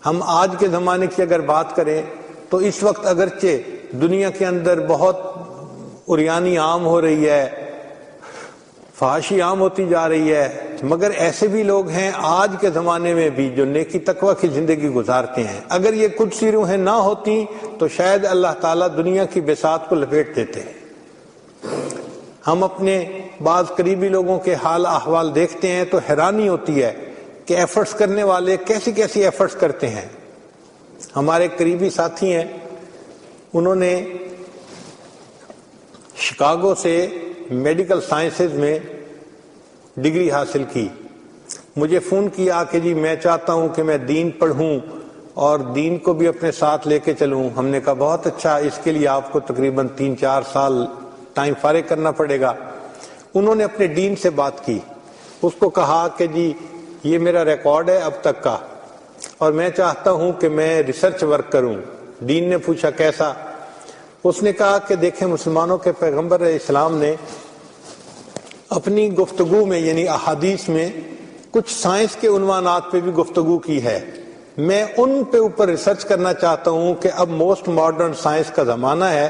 ہم آج کے زمانے کی اگر بات کریں تو اس وقت اگرچہ دنیا کے اندر بہت عریانی عام ہو رہی ہے، فحاشی عام ہوتی جا رہی ہے، مگر ایسے بھی لوگ ہیں آج کے زمانے میں بھی جو نیکی تقوی کی زندگی گزارتے ہیں۔ اگر یہ قدسی روحیں نہ ہوتی تو شاید اللہ تعالیٰ دنیا کی بساط کو لپیٹ دیتے۔ ہم اپنے بعض قریبی لوگوں کے حال احوال دیکھتے ہیں تو حیرانی ہوتی ہے کہ ایفرٹس کرنے والے کیسی کیسی ایفرٹس کرتے ہیں۔ ہمارے قریبی ساتھی ہیں، انہوں نے شکاگو سے میڈیکل سائنسز میں ڈگری حاصل کی، مجھے فون کیا کہ جی میں چاہتا ہوں کہ میں دین پڑھوں اور دین کو بھی اپنے ساتھ لے کے چلوں۔ ہم نے کہا بہت اچھا، اس کے لیے آپ کو تقریباً 3-4 سال ٹائم فارغ کرنا پڑے گا۔ انہوں نے اپنے ڈین سے بات کی، اس کو کہا کہ جی یہ میرا ریکارڈ ہے اب تک کا اور میں چاہتا ہوں کہ میں ریسرچ ورک کروں۔ ڈین نے پوچھا کیسا؟ اس نے کہا کہ دیکھیں مسلمانوں کے پیغمبر اسلام نے اپنی گفتگو میں یعنی احادیث میں کچھ سائنس کے عنوانات پہ بھی گفتگو کی ہے، میں ان پہ اوپر ریسرچ کرنا چاہتا ہوں کہ اب موسٹ ماڈرن سائنس کا زمانہ ہے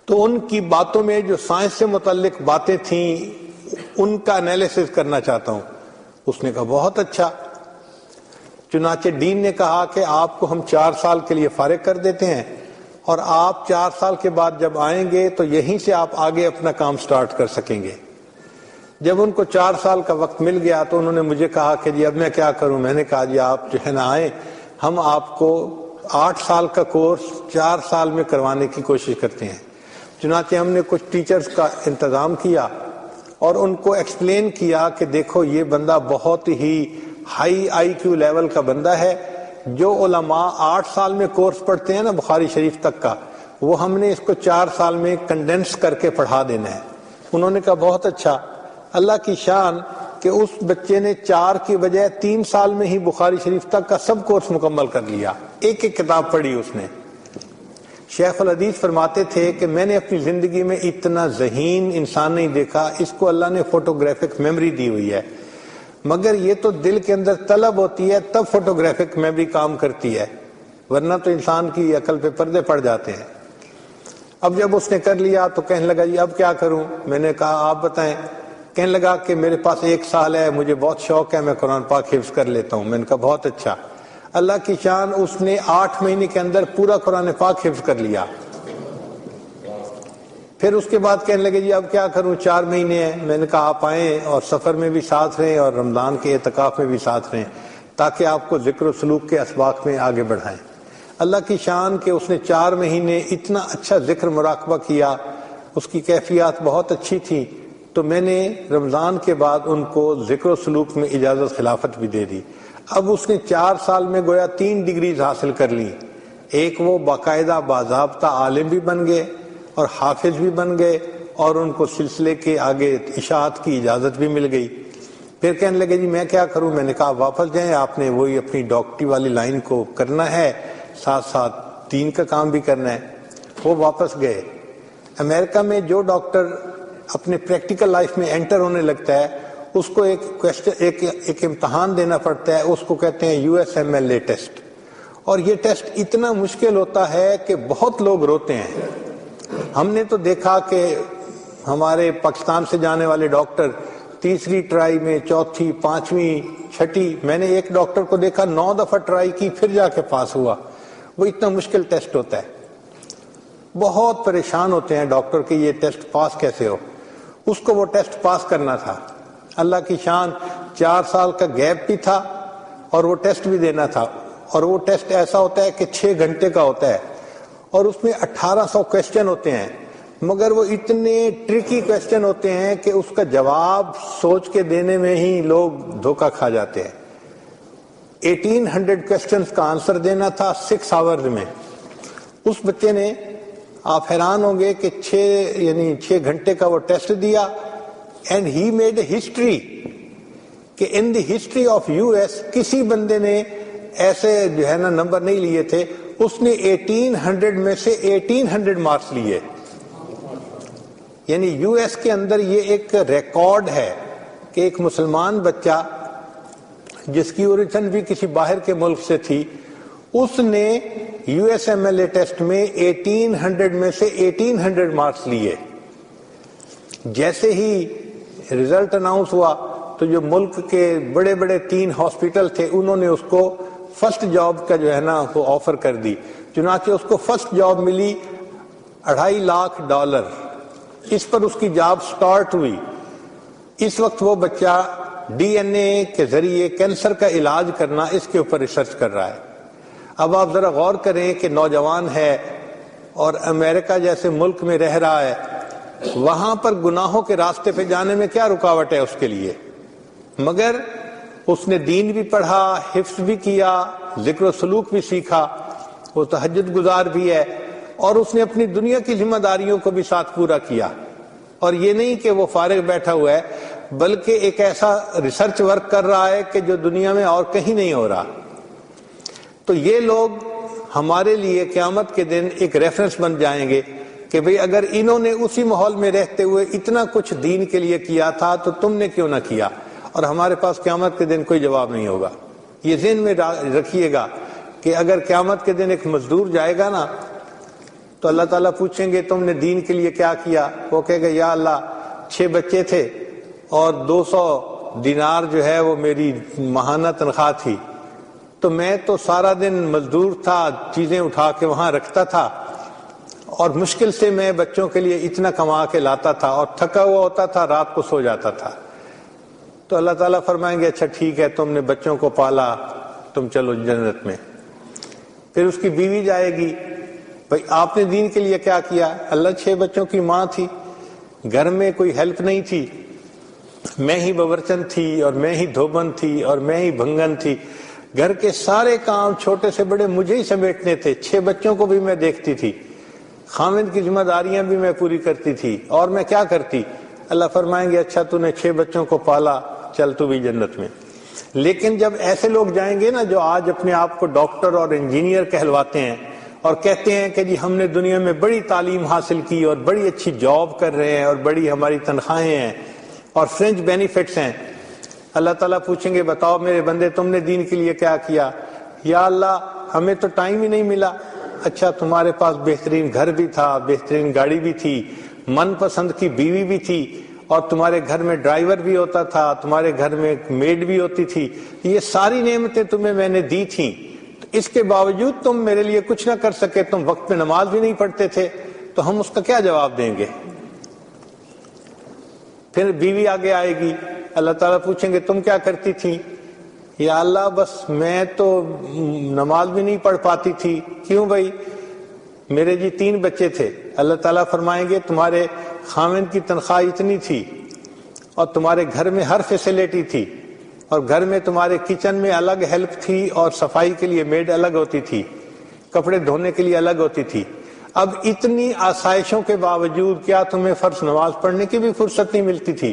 تو ان کی باتوں میں جو سائنس سے متعلق باتیں تھیں ان کا انالیسس کرنا چاہتا ہوں۔ اس نے کہا بہت اچھا۔ چنانچہ ڈین نے کہا کہ آپ کو ہم 4 سال کے لیے فارغ کر دیتے ہیں اور آپ 4 سال کے بعد جب آئیں گے تو یہیں سے آپ آگے اپنا کام سٹارٹ کر سکیں گے۔ جب ان کو 4 سال کا وقت مل گیا تو انہوں نے مجھے کہا کہ جی اب میں کیا کروں؟ میں نے کہا جی آپ جو ہے نا آئیں، ہم آپ کو 8 سال کا کورس 4 سال میں کروانے کی کوشش کرتے ہیں۔ چنانچہ ہم نے کچھ ٹیچرز کا انتظام کیا اور ان کو ایکسپلین کیا کہ دیکھو یہ بندہ بہت ہی ہائی آئی کیو لیول کا بندہ ہے، جو علماء 8 سال میں کورس پڑھتے ہیں نا بخاری شریف تک کا، وہ ہم نے اس کو 4 سال میں کنڈینس کر کے پڑھا دینا ہے۔ انہوں نے کہا بہت اچھا۔ اللہ کی شان کہ اس بچے نے 4 کی بجائے 3 سال میں ہی بخاری شریف تک کا سب کورس مکمل کر لیا، ایک ایک کتاب پڑھی اس نے۔ شیخ الحدیث فرماتے تھے کہ میں نے اپنی زندگی میں اتنا ذہین انسان نہیں دیکھا، اس کو اللہ نے فوٹوگرافک میموری دی ہوئی ہے، مگر یہ تو دل کے اندر طلب ہوتی ہے تب فوٹوگرافک میموری کام کرتی ہے، ورنہ تو انسان کی عقل پہ پردے پڑ جاتے ہیں۔ اب جب اس نے کر لیا تو کہنے لگا جی اب کیا کروں؟ میں نے کہا آپ بتائیں۔ کہنے لگا کہ میرے پاس 1 سال ہے، مجھے بہت شوق ہے، میں قرآن پاک حفظ کر لیتا ہوں۔ میں نے کہا بہت اچھا۔ اللہ کی شان اس نے 8 مہینے کے اندر پورا قرآن پاک حفظ کر لیا۔ پھر اس کے بعد کہنے لگے جی اب کیا کروں؟ 4 مہینے ہیں۔ میں نے کہا آپ آئیں اور سفر میں بھی ساتھ رہیں اور رمضان کے اعتکاف میں بھی ساتھ رہیں تاکہ آپ کو ذکر و سلوک کے اسباق میں آگے بڑھائیں۔ اللہ کی شان کہ اس نے 4 مہینے اتنا اچھا ذکر مراقبہ کیا، اس کی کیفیات بہت اچھی تھی، تو میں نے رمضان کے بعد ان کو ذکر و سلوک میں اجازت خلافت بھی دے دی۔ اب اس نے 4 سال میں گویا 3 ڈگریز حاصل کر لی، ایک وہ باقاعدہ باضابطہ عالم بھی بن گئے اور حافظ بھی بن گئے اور ان کو سلسلے کے آگے اشاعت کی اجازت بھی مل گئی۔ پھر کہنے لگے جی میں کیا کروں؟ میں نے کہا واپس جائیں، آپ نے وہی اپنی ڈاکٹری والی لائن کو کرنا ہے، ساتھ ساتھ دین کا کام بھی کرنا ہے۔ وہ واپس گئے۔ امریکہ میں جو ڈاکٹر اپنے پریکٹیکل لائف میں انٹر ہونے لگتا ہے اس کو ایک امتحان دینا پڑتا ہے، اس کو کہتے ہیں USMLE ٹیسٹ، اور یہ ٹیسٹ اتنا مشکل ہوتا ہے کہ بہت لوگ روتے ہیں۔ ہم نے تو دیکھا کہ ہمارے پاکستان سے جانے والے ڈاکٹر 3ری ٹرائی میں، 4تھی، 5ویں، 6ٹھی، میں نے ایک ڈاکٹر کو دیکھا 9 دفعہ ٹرائی کی پھر جا کے پاس ہوا۔ وہ اتنا مشکل ٹیسٹ ہوتا ہے، بہت پریشان ہوتے ہیں ڈاکٹر کہ یہ ٹیسٹ پاس کیسے ہو۔ اس کو وہ ٹیسٹ پاس کرنا تھا۔ اللہ کی شان 4 سال کا گیپ بھی تھا اور وہ ٹیسٹ بھی دینا تھا، اور وہ ٹیسٹ ایسا ہوتا ہے کہ 6 گھنٹے کا ہوتا ہے اور اس میں 1800 کویسچن ہوتے ہیں، مگر وہ اتنے ٹرکی کویسچن ہوتے ہیں کہ اس کا جواب سوچ کے دینے میں ہی لوگ دھوکہ کھا جاتے ہیں۔ 1800 کویسچنز کا آنسر دینا تھا 6 آورز میں۔ اس بچے نے، آپ حیران ہوں گے کہ 6 گھنٹے کا وہ ٹیسٹ دیا، and he made a history کہ ان دی ہسٹری آف US کسی بندے نے ایسے جو ہے نا نمبر نہیں لیے تھے۔ اس نے 1800 میں سے 1800 مارکس لیے، یعنی US کے اندر یہ ایک ریکارڈ ہے کہ ایک مسلمان بچہ جس کی اوریجن بھی کسی باہر کے ملک سے تھی، اس نے U S M L E test میں 1800 میں سے 1800 مارکس لیے۔ جیسے ہی رزلٹ اناؤنس ہوا تو جو ملک کے بڑے بڑے 3 ہاسپٹل تھے انہوں نے اس کو فرسٹ جاب کا جو ہے نا وہ آفر کر دی، چنانچہ اس کو فرسٹ جاب ملی $2.5 لاکھ۔ اس پر اس کی جاب سٹارٹ ہوئی۔ اس وقت وہ بچہ ڈی این اے کے ذریعے کینسر کا علاج کرنا، اس کے اوپر ریسرچ کر رہا ہے۔ اب آپ ذرا غور کریں کہ نوجوان ہے اور امریکہ جیسے ملک میں رہ رہا ہے، وہاں پر گناہوں کے راستے پہ جانے میں کیا رکاوٹ ہے اس کے لیے؟ مگر اس نے دین بھی پڑھا، حفظ بھی کیا، ذکر و سلوک بھی سیکھا، وہ تہجد گزار بھی ہے، اور اس نے اپنی دنیا کی ذمہ داریوں کو بھی ساتھ پورا کیا۔ اور یہ نہیں کہ وہ فارغ بیٹھا ہوا ہے، بلکہ ایک ایسا ریسرچ ورک کر رہا ہے کہ جو دنیا میں اور کہیں نہیں ہو رہا۔ تو یہ لوگ ہمارے لیے قیامت کے دن ایک ریفرنس بن جائیں گے کہ بھئی اگر انہوں نے اسی ماحول میں رہتے ہوئے اتنا کچھ دین کے لیے کیا تھا تو تم نے کیوں نہ کیا؟ اور ہمارے پاس قیامت کے دن کوئی جواب نہیں ہوگا۔ یہ ذہن میں رکھیے گا کہ اگر قیامت کے دن ایک مزدور جائے گا نا تو اللہ تعالیٰ پوچھیں گے تم نے دین کے لیے کیا کیا؟ وہ کہے گا یا اللہ 6 بچے تھے اور 200 دینار جو ہے وہ میری ماہانہ تنخواہ تھی، تو میں تو سارا دن مزدور تھا، چیزیں اٹھا کے وہاں رکھتا تھا، اور مشکل سے میں بچوں کے لیے اتنا کما کے لاتا تھا، اور تھکا ہوا ہوتا تھا، رات کو سو جاتا تھا۔ تو اللہ تعالیٰ فرمائیں گے اچھا ٹھیک ہے، تم نے بچوں کو پالا، تم چلو جنت میں۔ پھر اس کی بیوی جائے گی، بھئی آپ نے دین کے لیے کیا کیا؟ اللہ 6 بچوں کی ماں تھی، گھر میں کوئی ہیلپ نہیں تھی، میں ہی باورچن تھی، اور میں ہی دھوبن تھی، اور میں ہی بھنگن تھی، گھر کے سارے کام چھوٹے سے بڑے مجھے ہی سمیٹنے تھے، 6 بچوں کو بھی میں دیکھتی تھی، خاوند کی ذمہ داریاں بھی میں پوری کرتی تھی، اور میں کیا کرتی؟ اللہ فرمائیں گے اچھا تو نے 6 بچوں کو پالا، چل تو بھی جنت میں۔ لیکن جب ایسے لوگ جائیں گے نا جو آج اپنے آپ کو ڈاکٹر اور انجینئر کہلواتے ہیں اور کہتے ہیں کہ جی ہم نے دنیا میں بڑی تعلیم حاصل کی اور بڑی اچھی جاب کر رہے ہیں اور بڑی ہماری تنخواہیں ہیں اور فرنچ بینیفٹس ہیں، اللہ تعالیٰ پوچھیں گے بتاؤ میرے بندے تم نے دین کے لیے کیا کیا؟ یا اللہ ہمیں تو ٹائم ہی نہیں ملا۔ اچھا تمہارے پاس بہترین گھر بھی تھا، بہترین گاڑی بھی تھی، من پسند کی بیوی بھی تھی، اور تمہارے گھر میں ڈرائیور بھی ہوتا تھا، تمہارے گھر میں میڈ بھی ہوتی تھی، یہ ساری نعمتیں تمہیں میں نے دی تھیں، تو اس کے باوجود تم میرے لیے کچھ نہ کر سکے، تم وقت پہ نماز بھی نہیں پڑھتے تھے، تو ہم اس کا کیا جواب دیں گے؟ پھر بیوی آگے آئے گی، اللہ تعالیٰ پوچھیں گے تم کیا کرتی تھی؟ یا اللہ بس میں تو نماز بھی نہیں پڑھ پاتی تھی۔ کیوں بھائی؟ میرے جی 3 بچے تھے۔ اللہ تعالیٰ فرمائیں گے تمہارے خاوند کی تنخواہ اتنی تھی اور تمہارے گھر میں ہر فیسلٹی تھی، اور گھر میں تمہارے کچن میں الگ ہیلپ تھی، اور صفائی کے لیے میڈ الگ ہوتی تھی، کپڑے دھونے کے لیے الگ ہوتی تھی۔ اب اتنی آسائشوں کے باوجود کیا تمہیں فرض نماز پڑھنے کی بھی فرصت نہیں ملتی تھی؟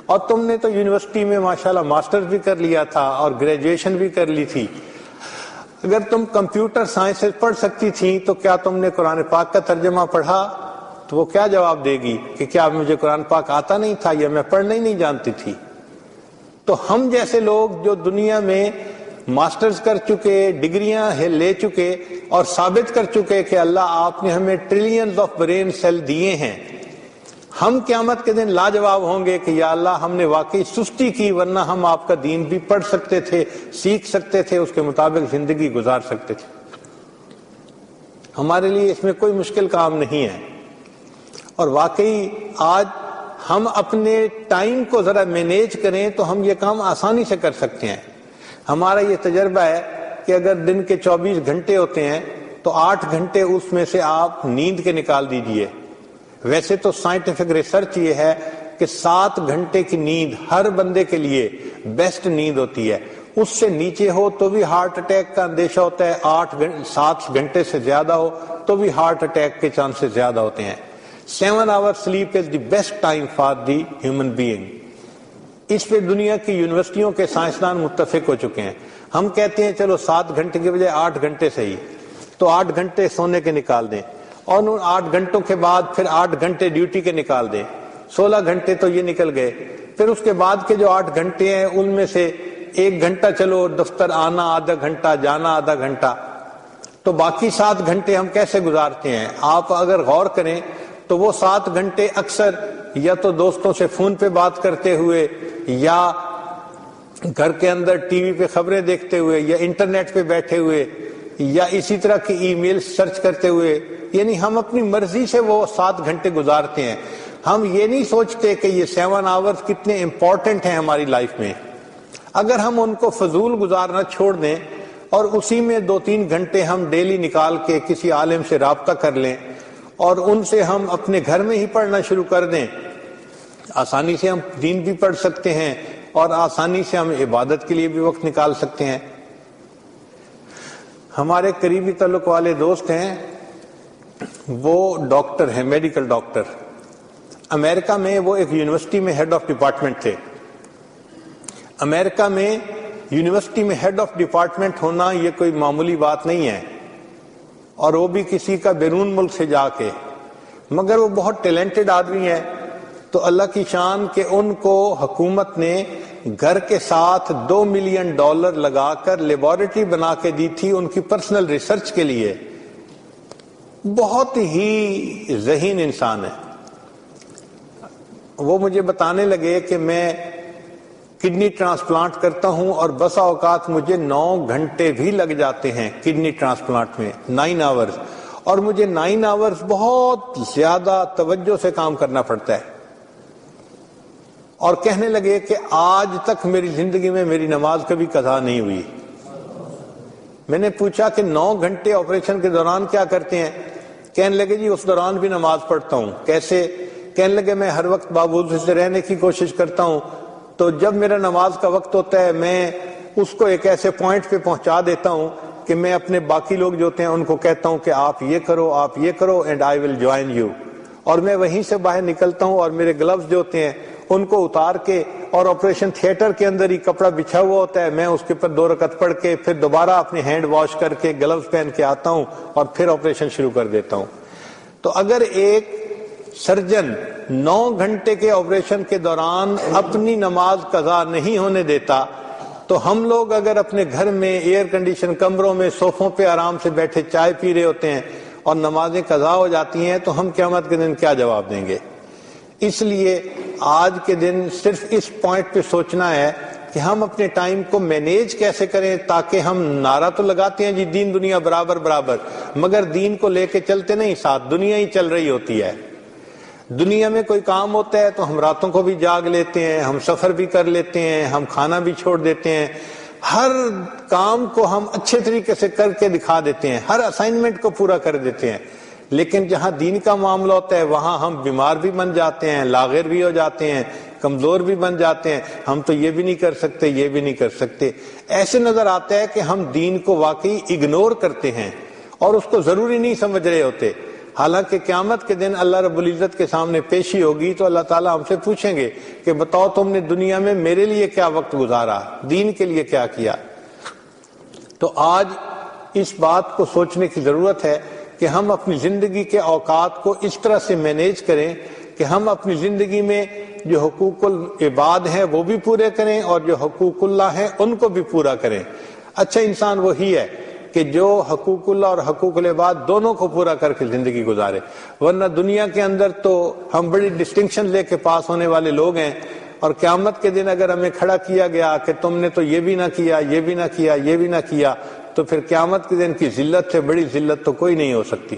اور تم نے تو یونیورسٹی میں ماشاءاللہ ماسٹرز بھی کر لیا تھا اور گریجویشن بھی کر لی تھی۔ اگر تم کمپیوٹر سائنسز پڑھ سکتی تھی تو کیا تم نے قرآن پاک کا ترجمہ پڑھا؟ تو وہ کیا جواب دے گی کہ کیا مجھے قرآن پاک آتا نہیں تھا یا میں پڑھنا ہی نہیں جانتی تھی؟ تو ہم جیسے لوگ جو دنیا میں ماسٹرز کر چکے، ڈگریاں لے چکے اور ثابت کر چکے کہ اللہ آپ نے ہمیں ٹریلینز آف برین سیل دیے ہیں، ہم قیامت کے دن لاجواب ہوں گے کہ یا اللہ ہم نے واقعی سستی کی، ورنہ ہم آپ کا دین بھی پڑھ سکتے تھے، سیکھ سکتے تھے، اس کے مطابق زندگی گزار سکتے تھے۔ ہمارے لیے اس میں کوئی مشکل کام نہیں ہے، اور واقعی آج ہم اپنے ٹائم کو ذرا مینیج کریں تو ہم یہ کام آسانی سے کر سکتے ہیں۔ ہمارا یہ تجربہ ہے کہ اگر دن کے 24 گھنٹے ہوتے ہیں تو 8 گھنٹے اس میں سے آپ نیند کے نکال دیجئے۔ ویسے تو سائنٹیفک ریسرچ یہ ہے کہ 7 گھنٹے کی نیند ہر بندے کے لیے بیسٹ نیند ہوتی ہے، اس سے نیچے ہو تو بھی ہارٹ اٹیک کا اندیشہ ہوتا ہے، 7 گھنٹے سے زیادہ ہو تو بھی ہارٹ اٹیک کے چانسز زیادہ ہوتے ہیں۔ 7 hours sleep is the best time for the human being۔ اس پہ دنیا کی یونیورسٹیوں کے سائنسدان متفق ہو چکے ہیں۔ ہم کہتے ہیں چلو 7 گھنٹے کے بجائے 8 گھنٹے صحیح، تو 8 گھنٹے سونے کے نکال دیں، اور ان 8 گھنٹوں کے بعد پھر 8 گھنٹے ڈیوٹی کے نکال دیں، 16 گھنٹے تو یہ نکل گئے۔ پھر اس کے بعد کے جو 8 گھنٹے ہیں ان میں سے 1 گھنٹہ چلو دفتر آنا آدھا گھنٹہ، جانا آدھا گھنٹہ، تو باقی 7 گھنٹے ہم کیسے گزارتے ہیں؟ آپ اگر غور کریں تو وہ 7 گھنٹے اکثر یا تو دوستوں سے فون پہ بات کرتے ہوئے، یا گھر کے اندر ٹی وی پہ خبریں دیکھتے ہوئے، یا انٹرنیٹ پہ بیٹھے ہوئے، یا اسی طرح کی ای میل سرچ کرتے ہوئے، یعنی ہم اپنی مرضی سے وہ 7 گھنٹے گزارتے ہیں۔ ہم یہ نہیں سوچتے کہ یہ 7 آورز کتنے امپورٹنٹ ہیں ہماری لائف میں۔ اگر ہم ان کو فضول گزارنا چھوڑ دیں اور اسی میں 2-3 گھنٹے ہم ڈیلی نکال کے کسی عالم سے رابطہ کر لیں اور ان سے ہم اپنے گھر میں ہی پڑھنا شروع کر دیں، آسانی سے ہم دین بھی پڑھ سکتے ہیں اور آسانی سے ہم عبادت کے لیے بھی وقت نکال سکتے ہیں۔ ہمارے قریبی تعلق والے دوست ہیں، وہ ڈاکٹر ہیں، میڈیکل ڈاکٹر۔ امریکہ میں وہ ایک یونیورسٹی میں ہیڈ آف ڈپارٹمنٹ تھے۔ امریکہ میں یونیورسٹی میں ہیڈ آف ڈپارٹمنٹ ہونا یہ کوئی معمولی بات نہیں ہے، اور وہ بھی کسی کا بیرون ملک سے جا کے، مگر وہ بہت ٹیلنٹڈ آدمی ہے۔ تو اللہ کی شان کہ ان کو حکومت نے گھر کے ساتھ $2 ملین لگا کر لیبارٹری بنا کے دی تھی ان کی پرسنل ریسرچ کے لیے۔ بہت ہی ذہین انسان ہے۔ وہ مجھے بتانے لگے کہ میں کڈنی ٹرانسپلانٹ کرتا ہوں اور بسا اوقات مجھے 9 گھنٹے بھی لگ جاتے ہیں کڈنی ٹرانسپلانٹ میں، 9 آورز، اور مجھے 9 آورز بہت زیادہ توجہ سے کام کرنا پڑتا ہے۔ اور کہنے لگے کہ آج تک میری زندگی میں میری نماز کبھی قضا نہیں ہوئی۔ میں نے پوچھا کہ 9 گھنٹے آپریشن کے دوران کیا کرتے ہیں؟ کہنے لگے جی اس دوران بھی نماز پڑھتا ہوں۔ کیسے؟ کہنے لگے میں ہر وقت پابندی سے رہنے کی کوشش کرتا ہوں، تو جب میرا نماز کا وقت ہوتا ہے میں اس کو ایک ایسے پوائنٹ پہ پہنچا دیتا ہوں کہ میں اپنے باقی لوگ جو ہوتے ہیں ان کو کہتا ہوں کہ آپ یہ کرو، آپ یہ کرو، and I will join you, اور میں وہیں سے باہر نکلتا ہوں اور میرے گلوز جو ہوتے ہیں ان کو اتار کے، اور آپریشن تھیٹر کے اندر ہی کپڑا بچھا ہوا ہوتا ہے، میں اس کے اوپر 2 رکعت پڑھ کے پھر دوبارہ اپنے ہینڈ واش کر کے گلوز پہن کے آتا ہوں اور پھر آپریشن شروع کر دیتا ہوں۔ تو اگر ایک سرجن 9 گھنٹے کے آپریشن کے دوران اپنی نماز قضا نہیں ہونے دیتا، تو ہم لوگ اگر اپنے گھر میں ایئر کنڈیشن کمروں میں صوفوں پہ آرام سے بیٹھے چائے پی رہے ہوتے ہیں اور نمازیں قضا ہو جاتی ہیں، تو ہم قیامت کے دن کیا جواب دیں گے؟ اس لیے آج کے دن صرف اس پوائنٹ پہ سوچنا ہے کہ ہم اپنے ٹائم کو مینیج کیسے کریں، تاکہ ہم نعرہ تو لگاتے ہیں جی دین دنیا برابر برابر، مگر دین کو لے کے چلتے نہیں، ساتھ دنیا ہی چل رہی ہوتی ہے۔ دنیا میں کوئی کام ہوتا ہے تو ہم راتوں کو بھی جاگ لیتے ہیں، ہم سفر بھی کر لیتے ہیں، ہم کھانا بھی چھوڑ دیتے ہیں، ہر کام کو ہم اچھے طریقے سے کر کے دکھا دیتے ہیں، ہر اسائنمنٹ کو پورا کر دیتے ہیں، لیکن جہاں دین کا معاملہ ہوتا ہے وہاں ہم بیمار بھی بن جاتے ہیں، لاغر بھی ہو جاتے ہیں، کمزور بھی بن جاتے ہیں، ہم تو یہ بھی نہیں کر سکتے، یہ بھی نہیں کر سکتے۔ ایسے نظر آتا ہے کہ ہم دین کو واقعی اگنور کرتے ہیں اور اس کو ضروری نہیں سمجھ رہے ہوتے، حالانکہ قیامت کے دن اللہ رب العزت کے سامنے پیشی ہوگی تو اللہ تعالیٰ ہم سے پوچھیں گے کہ بتاؤ تم نے دنیا میں میرے لیے کیا وقت گزارا، دین کے لیے کیا کیا۔ تو آج اس بات کو سوچنے کی ضرورت ہے کہ ہم اپنی زندگی کے اوقات کو اس طرح سے مینیج کریں کہ ہم اپنی زندگی میں جو حقوق العباد ہیں وہ بھی پورے کریں اور جو حقوق اللہ ہیں ان کو بھی پورا کریں۔ اچھا انسان وہی ہے کہ جو حقوق اللہ اور حقوق العباد دونوں کو پورا کر کے زندگی گزارے، ورنہ دنیا کے اندر تو ہم بڑی ڈسٹنکشن لے کے پاس ہونے والے لوگ ہیں، اور قیامت کے دن اگر ہمیں کھڑا کیا گیا کہ تم نے تو یہ بھی نہ کیا، یہ بھی نہ کیا، یہ بھی نہ کیا، تو پھر قیامت کے دن کی ذلت سے بڑی ذلت تو کوئی نہیں ہو سکتی۔